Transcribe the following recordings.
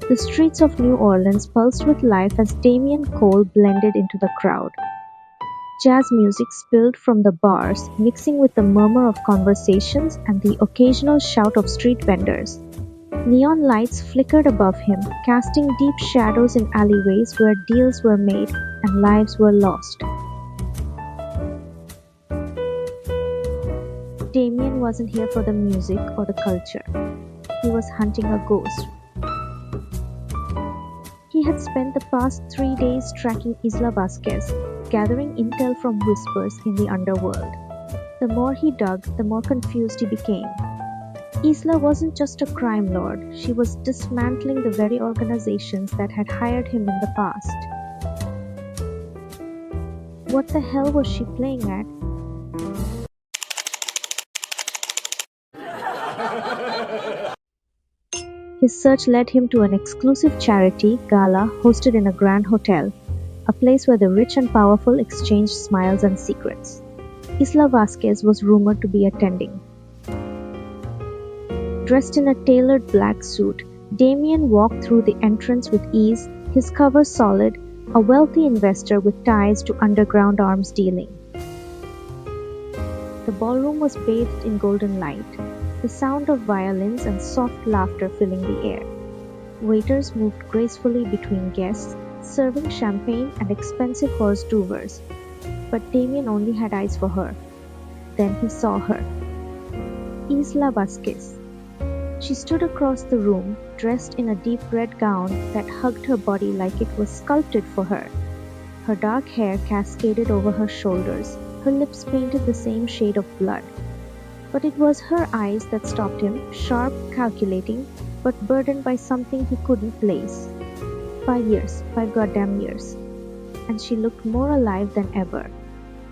The streets of New Orleans pulsed with life as Damien Cole blended into the crowd. Jazz music spilled from the bars, mixing with the murmur of conversations and the occasional shout of street vendors. Neon lights flickered above him, casting deep shadows in alleyways where deals were made and lives were lost. Damien wasn't here for the music or the culture. He was hunting a ghost. He had spent the past 3 days tracking Isla Vasquez, gathering intel from whispers in the underworld. The more he dug, the more confused he became. Isla wasn't just a crime lord, she was dismantling the very organizations that had hired him in the past. What the hell was she playing at? His search led him to an exclusive charity gala hosted in a grand hotel, a place where the rich and powerful exchanged smiles and secrets. Isla Vasquez was rumored to be attending. Dressed in a tailored black suit, Damien walked through the entrance with ease, his cover solid, a wealthy investor with ties to underground arms dealing. The ballroom was bathed in golden light, the sound of violins and soft laughter filling the air. Waiters moved gracefully between guests, serving champagne and expensive hors d'oeuvres. But Damien only had eyes for her. Then he saw her. Isla Vasquez. She stood across the room, dressed in a deep red gown that hugged her body like it was sculpted for her. Her dark hair cascaded over her shoulders, her lips painted the same shade of blood. But it was her eyes that stopped him, sharp, calculating, but burdened by something he couldn't place. 5 years, 5 goddamn years. And she looked more alive than ever.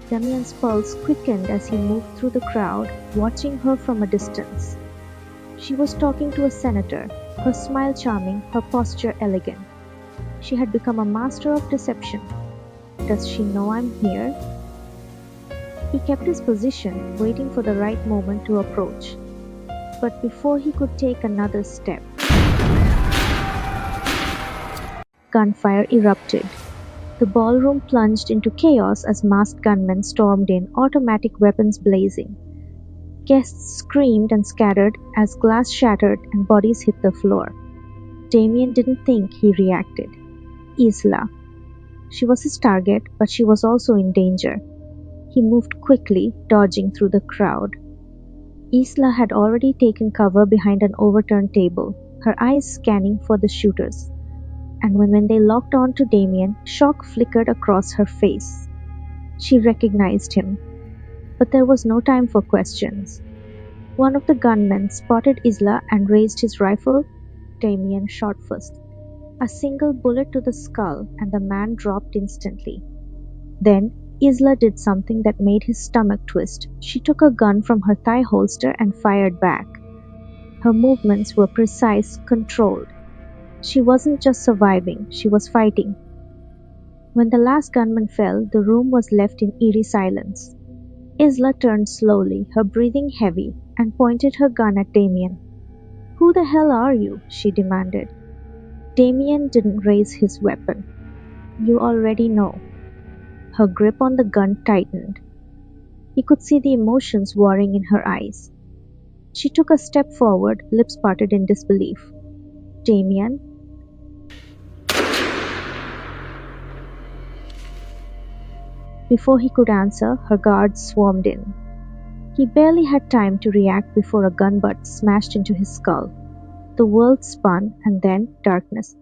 Damien's pulse quickened as he moved through the crowd, watching her from a distance. She was talking to a senator, her smile charming, her posture elegant. She had become a master of deception. Does she know I'm here? He kept his position, waiting for the right moment to approach. But before he could take another step, gunfire erupted. The ballroom plunged into chaos as masked gunmen stormed in, automatic weapons blazing. Guests screamed and scattered as glass shattered and bodies hit the floor. Damien didn't think, he reacted. Isla. She was his target, but she was also in danger. He moved quickly, dodging through the crowd. Isla had already taken cover behind an overturned table, her eyes scanning for the shooters. And when they locked on to Damien, shock flickered across her face. She recognized him. But there was no time for questions. One of the gunmen spotted Isla and raised his rifle. Damien shot first. A single bullet to the skull, and the man dropped instantly. Then Isla did something that made his stomach twist. She took a gun from her thigh holster and fired back. Her movements were precise, controlled. She wasn't just surviving, she was fighting. When the last gunman fell, the room was left in eerie silence. Isla turned slowly, her breathing heavy, and pointed her gun at Damien. "Who the hell are you?" she demanded. Damien didn't raise his weapon. "You already know." Her grip on the gun tightened. He could see the emotions warring in her eyes. She took a step forward, lips parted in disbelief. "Damien?" Before he could answer, her guards swarmed in. He barely had time to react before a gun butt smashed into his skull. The world spun, and then darkness